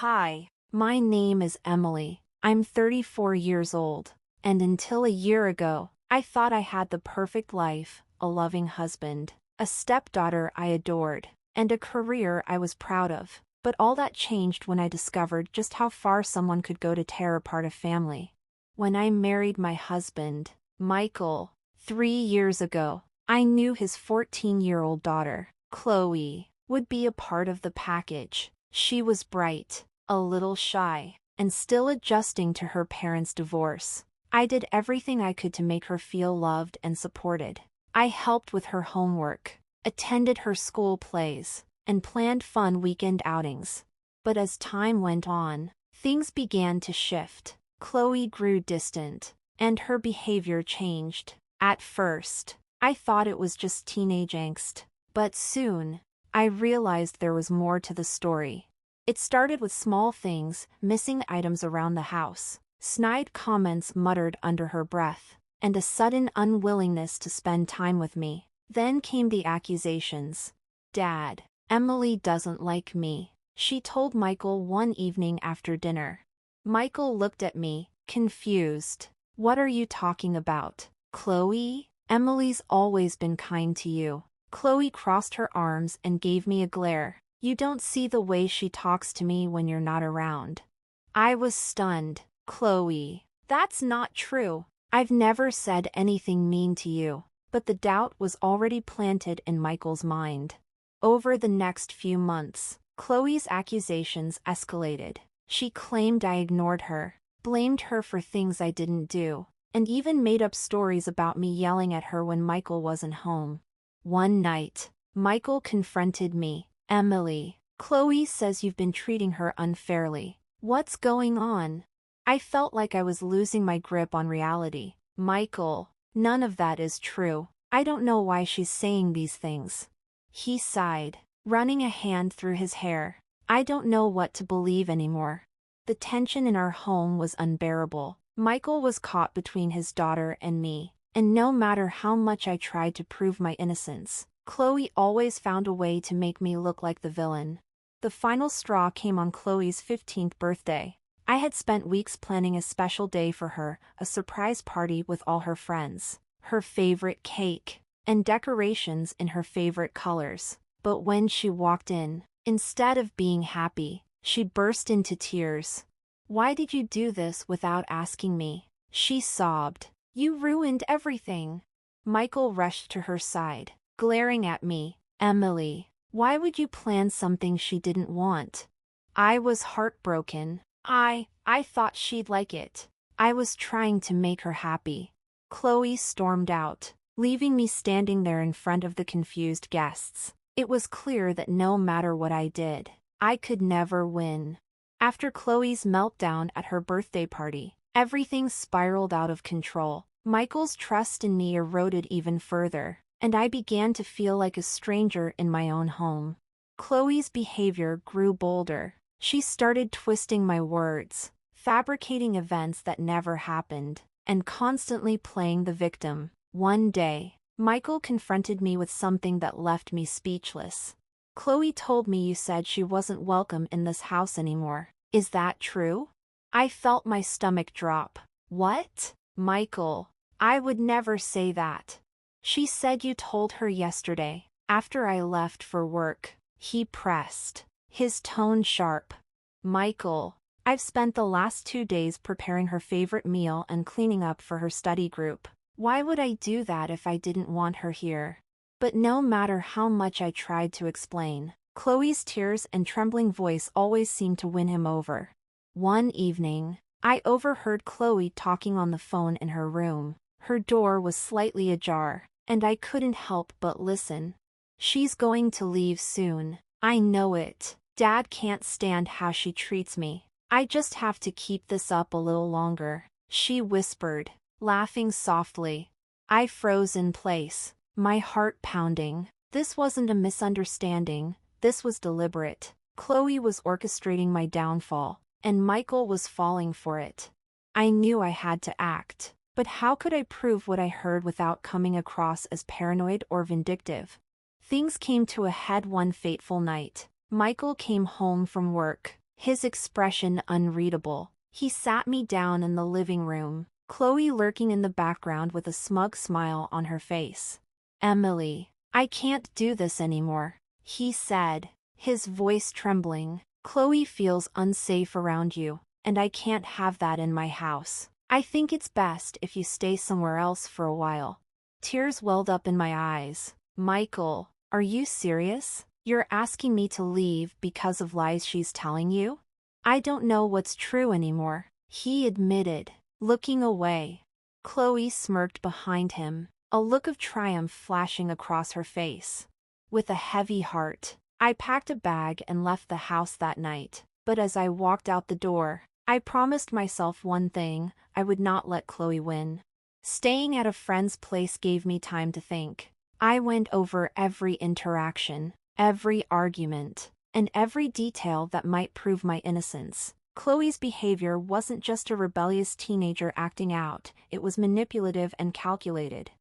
Hi, my name is Emily. I'm 34 years old, and until a year ago, I thought I had the perfect life, a loving husband, a stepdaughter I adored, and a career I was proud of. But all that changed when I discovered just how far someone could go to tear apart a family. When I married my husband, Michael, 3 years ago, I knew his 14-year-old daughter, Chloe, would be a part of the package. She was bright, a little shy, and still adjusting to her parents' divorce. I did everything I could to make her feel loved and supported. I helped with her homework, attended her school plays, and planned fun weekend outings. But as time went on, things began to shift. Chloe grew distant, and her behavior changed. At first, I thought it was just teenage angst, but soon, I realized there was more to the story. It started with small things, missing items around the house, snide comments muttered under her breath, and a sudden unwillingness to spend time with me. Then came the accusations. "Dad, Emily doesn't like me," she told Michael one evening after dinner. Michael looked at me, confused. "What are you talking about, Chloe? Emily's always been kind to you." Chloe crossed her arms and gave me a glare. "You don't see the way she talks to me when you're not around." I was stunned. "Chloe, that's not true. I've never said anything mean to you." But the doubt was already planted in Michael's mind. Over the next few months, Chloe's accusations escalated. She claimed I ignored her, blamed her for things I didn't do, and even made up stories about me yelling at her when Michael wasn't home. One night, Michael confronted me. "Emily, Chloe says you've been treating her unfairly. What's going on?" I felt like I was losing my grip on reality. "Michael, none of that is true. I don't know why she's saying these things." He sighed, running a hand through his hair. "I don't know what to believe anymore." The tension in our home was unbearable. Michael was caught between his daughter and me, and no matter how much I tried to prove my innocence, Chloe always found a way to make me look like the villain. The final straw came on Chloe's 15th birthday. I had spent weeks planning a special day for her, a surprise party with all her friends, her favorite cake, and decorations in her favorite colors. But when she walked in, instead of being happy, she burst into tears. "Why did you do this without asking me?" she sobbed. "You ruined everything." Michael rushed to her side, glaring at me. "Emily, why would you plan something she didn't want?" I was heartbroken. I thought she'd like it. I was trying to make her happy." Chloe stormed out, leaving me standing there in front of the confused guests. It was clear that no matter what I did, I could never win. After Chloe's meltdown at her birthday party, everything spiraled out of control. Michael's trust in me eroded even further, and I began to feel like a stranger in my own home. Chloe's behavior grew bolder. She started twisting my words, fabricating events that never happened, and constantly playing the victim. One day, Michael confronted me with something that left me speechless. "Chloe told me you said she wasn't welcome in this house anymore. Is that true?" I felt my stomach drop. "What? Michael, I would never say that." "She said you told her yesterday, after I left for work," he pressed, his tone sharp. "Michael, I've spent the last 2 days preparing her favorite meal and cleaning up for her study group. Why would I do that if I didn't want her here?" But no matter how much I tried to explain, Chloe's tears and trembling voice always seemed to win him over. One evening, I overheard Chloe talking on the phone in her room. Her door was slightly ajar, and I couldn't help but listen. "She's going to leave soon. I know it. Dad can't stand how she treats me. I just have to keep this up a little longer," she whispered, laughing softly. I froze in place, my heart pounding. This wasn't a misunderstanding, this was deliberate. Chloe was orchestrating my downfall, and Michael was falling for it. I knew I had to act, but how could I prove what I heard without coming across as paranoid or vindictive? Things came to a head one fateful night. Michael came home from work, his expression unreadable. He sat me down in the living room, Chloe lurking in the background with a smug smile on her face. "Emily, I can't do this anymore," he said, his voice trembling. "Chloe feels unsafe around you, and I can't have that in my house. I think it's best if you stay somewhere else for a while." Tears welled up in my eyes. "Michael, are you serious? You're asking me to leave because of lies she's telling you?" "I don't know what's true anymore," he admitted, looking away. Chloe smirked behind him, a look of triumph flashing across her face. With a heavy heart, I packed a bag and left the house that night, but as I walked out the door, I promised myself one thing: I would not let Chloe win. Staying at a friend's place gave me time to think. I went over every interaction, every argument, and every detail that might prove my innocence. Chloe's behavior wasn't just a rebellious teenager acting out, it was manipulative and calculated.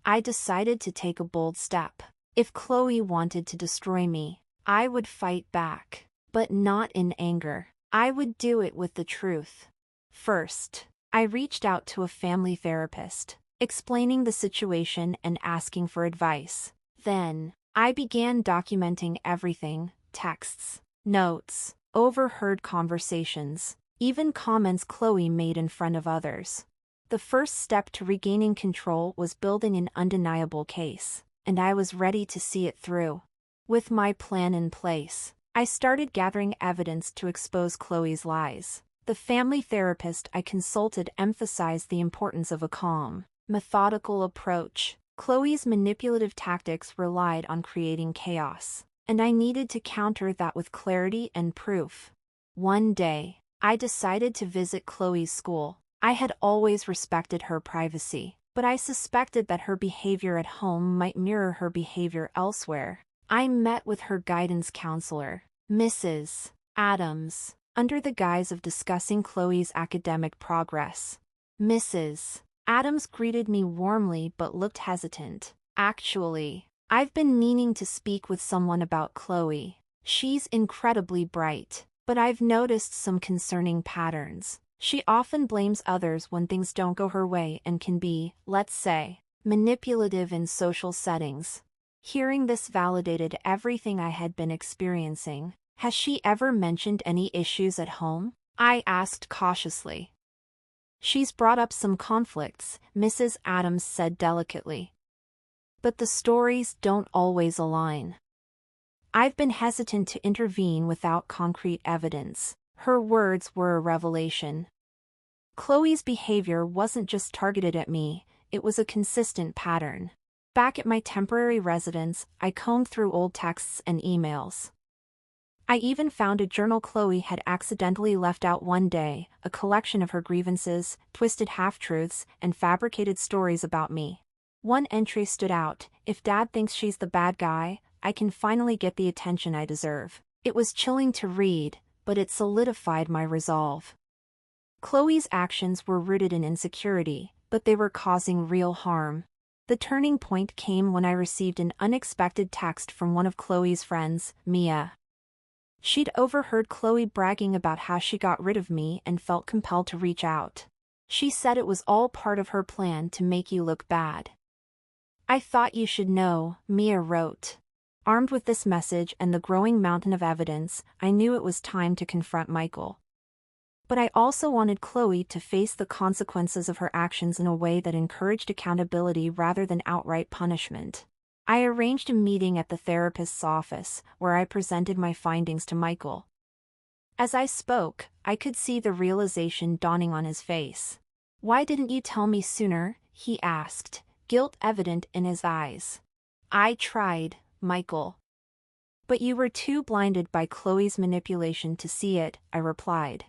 I decided to take a bold step. If Chloe wanted to destroy me, I would fight back, but not in anger. I would do it with the truth. First, I reached out to a family therapist, explaining the situation and asking for advice. Then, I began documenting everything: texts, notes, overheard conversations, even comments Chloe made in front of others. The first step to regaining control was building an undeniable case, and I was ready to see it through. With my plan in place, I started gathering evidence to expose Chloe's lies. The family therapist I consulted emphasized the importance of a calm, methodical approach. Chloe's manipulative tactics relied on creating chaos, and I needed to counter that with clarity and proof. One day, I decided to visit Chloe's school. I had always respected her privacy, but I suspected that her behavior at home might mirror her behavior elsewhere. I met with her guidance counselor, Mrs. Adams, under the guise of discussing Chloe's academic progress. Mrs. Adams greeted me warmly but looked hesitant. "Actually, I've been meaning to speak with someone about Chloe. She's incredibly bright, but I've noticed some concerning patterns. She often blames others when things don't go her way and can be, let's say, manipulative in social settings." Hearing this validated everything I had been experiencing. "Has she ever mentioned any issues at home?" I asked cautiously. "She's brought up some conflicts," Mrs. Adams said delicately. "But the stories don't always align. I've been hesitant to intervene without concrete evidence." Her words were a revelation. Chloe's behavior wasn't just targeted at me, it was a consistent pattern. Back at my temporary residence, I combed through old texts and emails. I even found a journal Chloe had accidentally left out one day, a collection of her grievances, twisted half-truths, and fabricated stories about me. One entry stood out: "If Dad thinks she's the bad guy, I can finally get the attention I deserve." It was chilling to read, but it solidified my resolve. Chloe's actions were rooted in insecurity, but they were causing real harm. The turning point came when I received an unexpected text from one of Chloe's friends, Mia. She'd overheard Chloe bragging about how she got rid of me and felt compelled to reach out. She said it was all part of her plan to make you look bad. "I thought you should know," Mia wrote. Armed with this message and the growing mountain of evidence, I knew it was time to confront Michael. But I also wanted Chloe to face the consequences of her actions in a way that encouraged accountability rather than outright punishment. I arranged a meeting at the therapist's office, where I presented my findings to Michael. As I spoke, I could see the realization dawning on his face. "Why didn't you tell me sooner?" he asked, guilt evident in his eyes. "I tried, Michael. But you were too blinded by Chloe's manipulation to see it," I replied.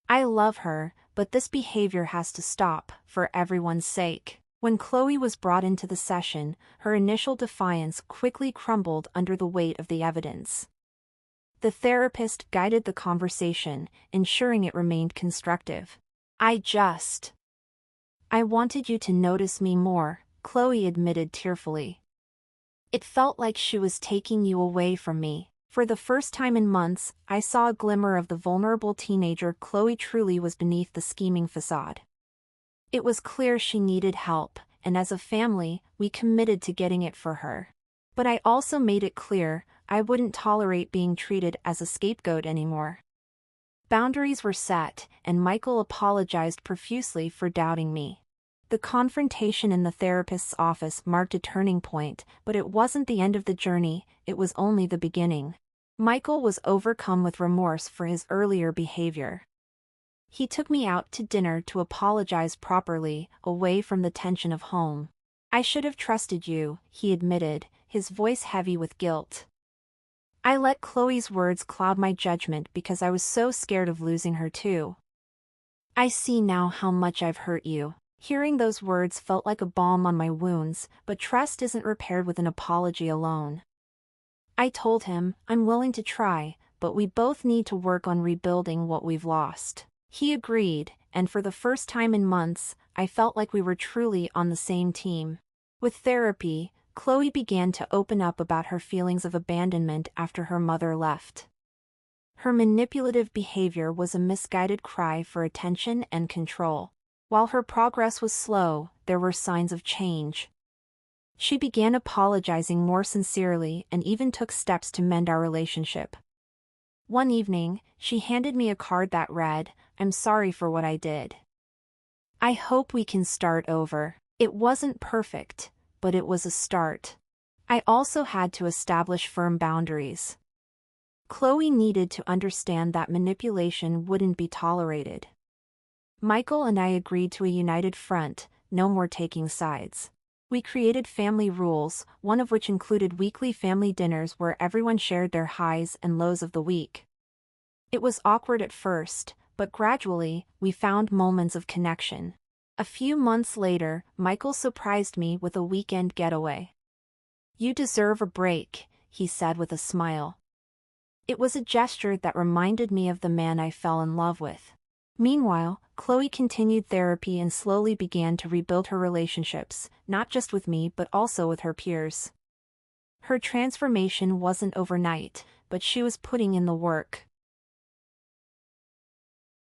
"I love her, but this behavior has to stop, for everyone's sake." When Chloe was brought into the session, her initial defiance quickly crumbled under the weight of the evidence. The therapist guided the conversation, ensuring it remained constructive. I wanted you to notice me more," Chloe admitted tearfully. "It felt like she was taking you away from me. For the first time in months, I saw a glimmer of the vulnerable teenager Chloe truly was beneath the scheming facade. It was clear she needed help, and as a family, we committed to getting it for her. But I also made it clear, I wouldn't tolerate being treated as a scapegoat anymore. Boundaries were set, and Michael apologized profusely for doubting me. The confrontation in the therapist's office marked a turning point, but it wasn't the end of the journey, it was only the beginning. Michael was overcome with remorse for his earlier behavior. He took me out to dinner to apologize properly, away from the tension of home. "I should have trusted you," he admitted, his voice heavy with guilt. I let Chloe's words cloud my judgment because I was so scared of losing her too. "I see now how much I've hurt you." Hearing those words felt like a balm on my wounds, but trust isn't repaired with an apology alone. I told him, "I'm willing to try, but we both need to work on rebuilding what we've lost." He agreed, and for the first time in months, I felt like we were truly on the same team. With therapy, Chloe began to open up about her feelings of abandonment after her mother left. Her manipulative behavior was a misguided cry for attention and control. While her progress was slow, there were signs of change. She began apologizing more sincerely and even took steps to mend our relationship. One evening, she handed me a card that read, "I'm sorry for what I did. I hope we can start over." It wasn't perfect, but it was a start. I also had to establish firm boundaries. Chloe needed to understand that manipulation wouldn't be tolerated. Michael and I agreed to a united front, no more taking sides. We created family rules, one of which included weekly family dinners where everyone shared their highs and lows of the week. It was awkward at first, but gradually, we found moments of connection. A few months later, Michael surprised me with a weekend getaway. "You deserve a break," he said with a smile. It was a gesture that reminded me of the man I fell in love with. Meanwhile, Chloe continued therapy and slowly began to rebuild her relationships, not just with me but also with her peers. Her transformation wasn't overnight, but she was putting in the work.